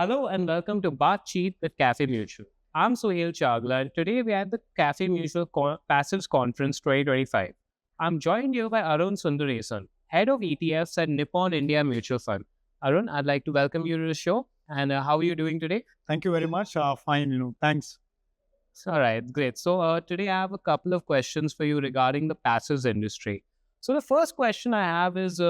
Hello and welcome to Baatchit with Cafemutual. I'm Sohail Chagla and today we are at the Cafemutual Passives Conference 2025. I'm joined here by Arun Sundaresan, Head of ETFs at Nippon India Mutual Fund. Arun, I'd like to welcome you to the show. And how are you doing today? Thank you very much. Fine, thanks. All right, great. So today I have a couple of questions for you regarding the passives industry. So the first question I have is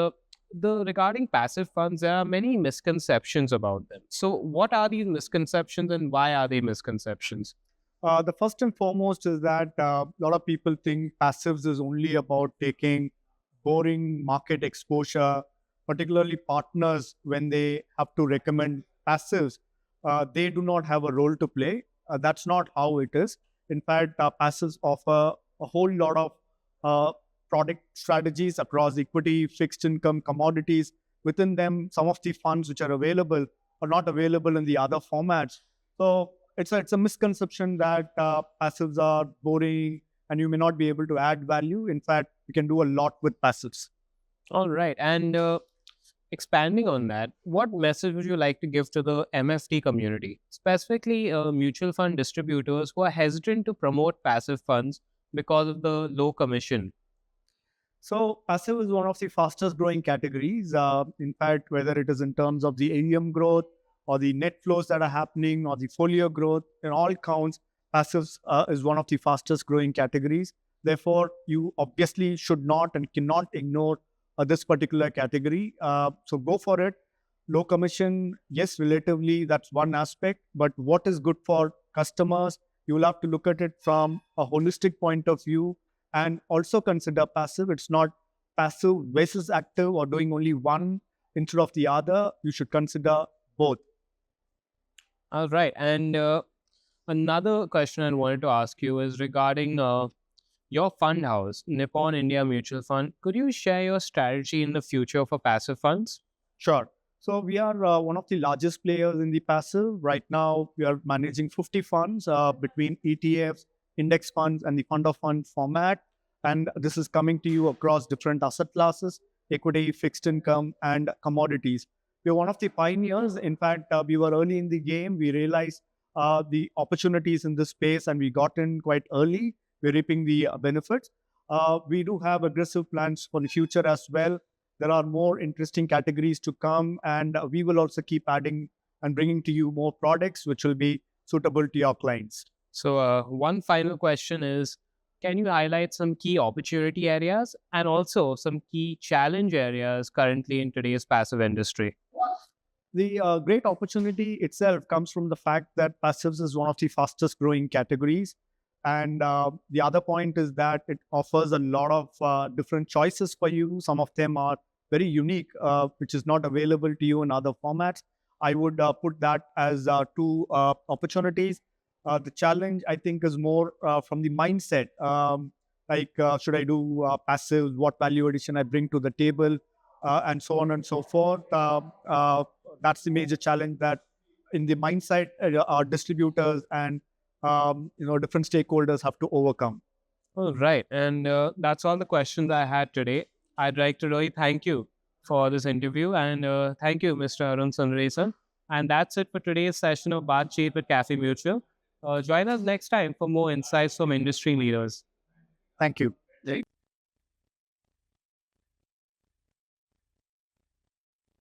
the regarding passive funds. There are many misconceptions about them. So what are these misconceptions and why are they misconceptions? The first and foremost is that a lot of people think passives is only about taking boring market exposure, particularly partners when they have to recommend passives. They do not have a role to play. That's not how it is. In fact, passives offer a whole lot of uh, product strategies across equity, fixed income, commodities. Within them, some of the funds which are available are not available in the other formats. So it's a misconception that passives are boring and you may not be able to add value. In fact, you can do a lot with passives. All right. And expanding on that, what message would you like to give to the MFT community, specifically mutual fund distributors who are hesitant to promote passive funds because of the low commission? So passive is one of the fastest growing categories. In fact, whether it is in terms of the AUM growth or the net flows that are happening or the folio growth, in all counts, passives is one of the fastest growing categories. Therefore, you obviously should not and cannot ignore this particular category. So go for it. Low commission, yes, relatively, that's one aspect. But what is good for customers, you will have to look at it from a holistic point of view and also consider passive. It's not passive versus active or doing only one instead of the other. You should consider both. All right. And another question I wanted to ask you is regarding your fund house, Nippon India Mutual Fund. Could you share your strategy in the future for passive funds? Sure. So we are one of the largest players in the passive. Right now, we are managing 50 funds between ETFs, index funds, and the fund of fund format. And this is coming to you across different asset classes, equity, fixed income, and commodities. We're one of the pioneers. In fact, we were early in the game. We realized the opportunities in this space and we got in quite early. We're reaping the benefits. We do have aggressive plans for the future as well. There are more interesting categories to come, and we will also keep adding and bringing to you more products which will be suitable to your clients. So, one final question is, can you highlight some key opportunity areas and also some key challenge areas currently in today's passive industry? The great opportunity itself comes from the fact that passives is one of the fastest growing categories. And the other point is that it offers a lot of different choices for you. Some of them are very unique, which is not available to you in other formats. I would put that as two opportunities. The challenge, I think, is more from the mindset. Should I do passive? What value addition I bring to the table? And so on and so forth. That's the major challenge that in the mindset, our distributors and different stakeholders have to overcome. All right. And that's all the questions I had today. I'd like to really thank you for this interview and thank you, Mr. Arun Sundaresan. And that's it for today's session of Baatchit with Cafe Mutual. Join us next time for more insights from industry leaders. Thank you.